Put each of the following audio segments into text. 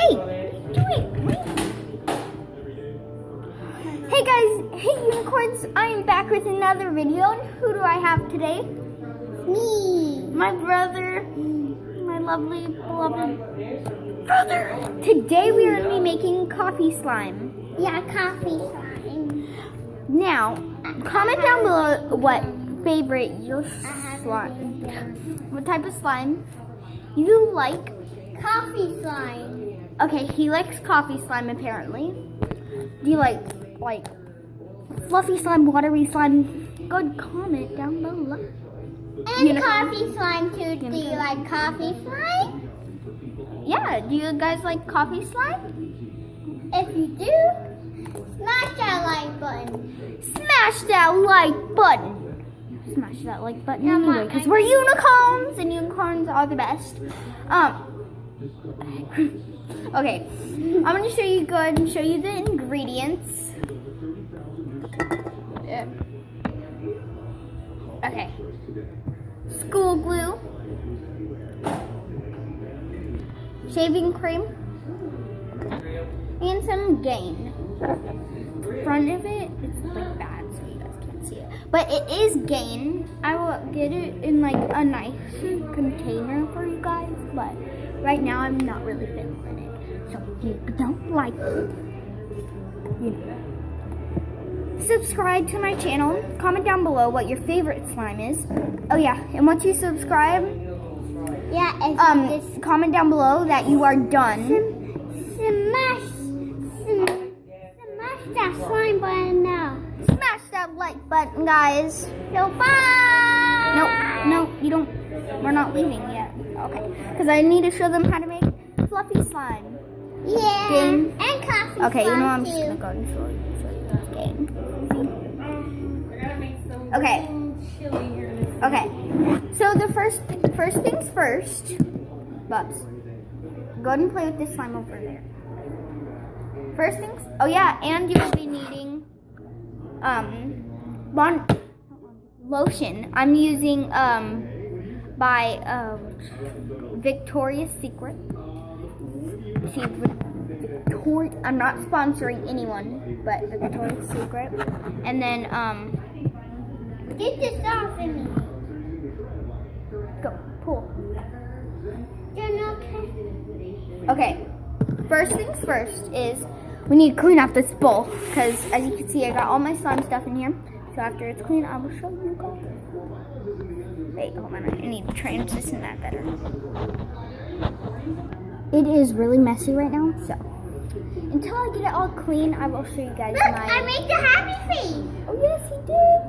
Hey, what are you doing? Hey guys, hey unicorns, I am back with another video. And who do I have today? Me. My brother, my lovely, beloved brother. Today we are going to be making coffee slime. Yeah, coffee slime. Now, comment down below what favorite your slime, what type of slime you like. Coffee slime. Okay, he likes coffee slime apparently. Do you like fluffy slime, watery slime? Good, comment down below. And coffee slime too. Do you like coffee slime? Yeah, do you guys like coffee slime? If you do, smash that like button. Smash that like button. Smash that like button anyway, because we're unicorns and unicorns are the best. Okay, I'm gonna show you the ingredients. Yeah. Okay. School glue, shaving cream, and some Gain. Front of it, it's like bad, so you guys can't see it. But it is Gain. I will get it in like a nice container for you guys, but right now I'm not really feeling it. So if you don't like it, you know, subscribe to my channel. Comment down below what your favorite slime is. Oh yeah, and once you subscribe, comment down below that you are done. Smash that slime button now. Smash that like button, guys. So bye. No, you don't. We're not leaving yet. Okay, because I need to show them how to make fluffy slime. Yeah. Gain. And coffee Okay, you slime know I'm too. just gonna go and show you this Gain. Okay. Okay. So the first things first, Bubs. Go ahead and play with this slime over there. First things. Oh yeah, and you'll be needing lotion. I'm using by Victoria's Secret. See, I'm not sponsoring anyone, but Victoria's Secret. And then Get this off of me. go pull. You're okay. Okay. First things first is we need to clean out this bowl because as you can see, I got all my slime stuff in here. So after it's clean, I will show you guys. Wait, hold on. I need to transition that better. It is really messy right now, so until I get it all clean, I will show you guys Look, my. I made the happy face. Oh yes, he did.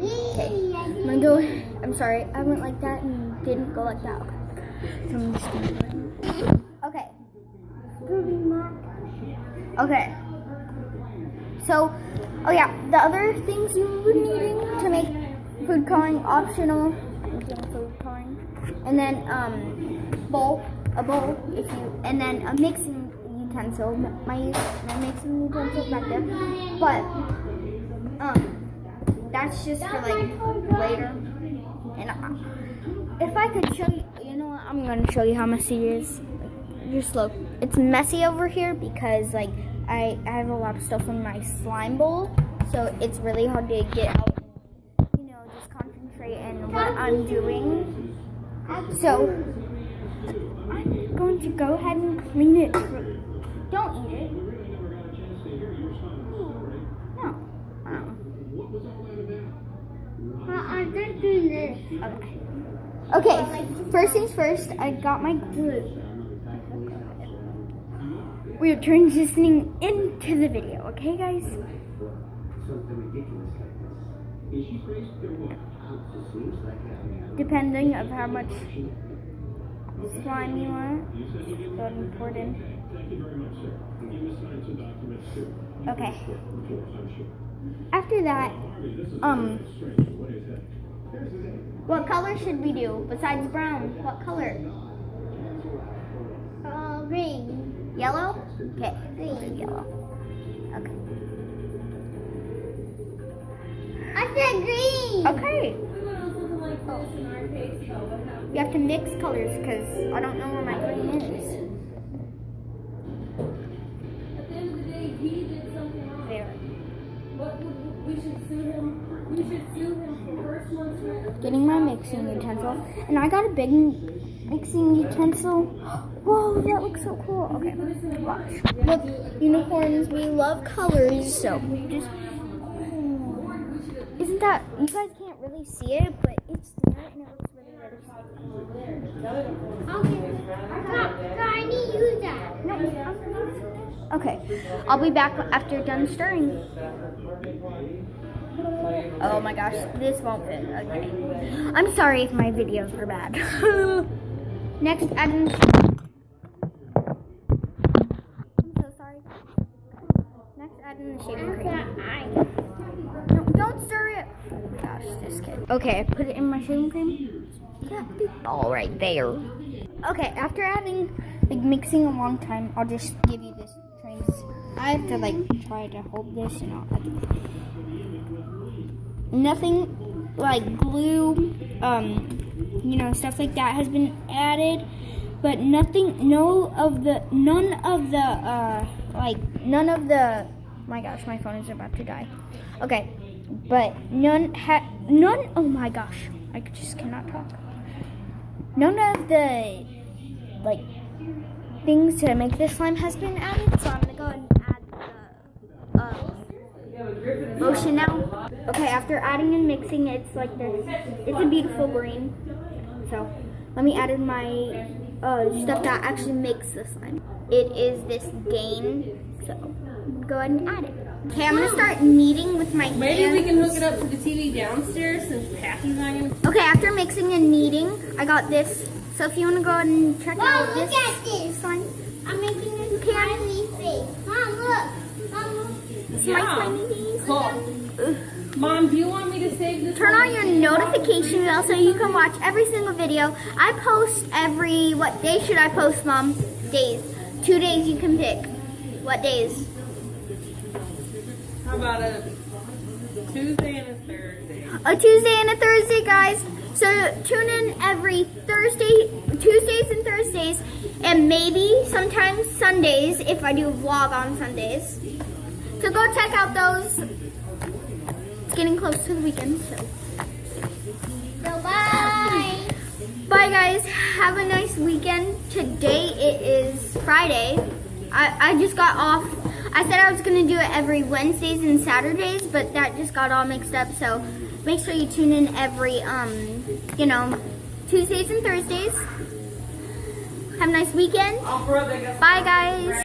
Yay, I I'm gonna go. I'm sorry, I went like that and didn't go like that. Okay. So I'm just gonna. Okay. Okay. So, oh yeah, the other things you would needing to make food coloring optional. Food coloring, and then a bowl if you, and then a mixing utensil. My mixing utensil back there, but that's just for like later. And if I could show you, you know what? I'm gonna show you how messy it is. Just look, it's messy over here because like I have a lot of stuff in my slime bowl, so it's really hard to get out. You know, just concentrate on what I'm doing. So I'm going to go ahead and clean it. Don't eat it. No. I'm just doing this. Okay. First things first. I got my glue. We are transitioning into the video, okay, guys? Depending on how much slime you want, go ahead and pour it in. Okay. After that, what color should we do besides brown? What color? Green. Yellow? Okay. Green. Yellow. Okay. I said green. Okay. You have to mix colors because I don't know where my green is. mixing utensil. And I got a big mixing utensil. Whoa, that looks so cool. Okay, watch. Look, unicorns, we love colors, so just... Isn't that... You guys can't really see it, but it's there, and it looks really, really Okay. I need to use that. No, okay, I'll be back after done stirring. Oh my gosh, this won't fit. Okay. I'm sorry if my videos are bad. Next, add in... I'm so sorry. Next, add in the shaving cream. No, don't stir it. Oh my gosh, this kid. Okay, put it in my shaving cream. Yeah, all right there. Okay, after having like mixing a long time, I'll just give you this trace. I have to like try to hold this, you know. Nothing like glue, you know, stuff like that has been added, but nothing, none of the, my gosh, my phone is about to die. Okay, but none, oh my gosh, I just cannot talk. None of the, like, things to make this slime has been added, so I'm gonna go ahead and add the lotion now. Okay, after adding and mixing, it's like this. It's a beautiful green. So, let me add in my stuff that actually makes the slime. It is this Gain, so go ahead and add it. Okay, I'm gonna start kneading with my hands. Maybe we can hook it up to the TV downstairs since Patty's not gonna. Okay, after mixing and kneading, I got this. So if you want to go ahead and check out Mom, this look at this. slime, I'm making a smiley face. Mom, look. Mom, look. it's my slimy face. Cool. Mom, do you want me to save this? Turn on your notification bell so you can watch every single video. I post every, what day should I post, Mom? Days. 2 days you can pick. What days? How about a Tuesday and a Thursday? A Tuesday and a Thursday, guys. So tune in every Thursday, Tuesdays and Thursdays, and maybe sometimes Sundays if I do a vlog on Sundays. So go check out those. It's getting close to the weekend, so. So bye. Bye guys, have a nice weekend. Today it is Friday. I just got off. I said I was gonna do it every Wednesdays and Saturdays, but that just got all mixed up, so make sure you tune in every, you know, Tuesdays and Thursdays. Have a nice weekend. Bye guys.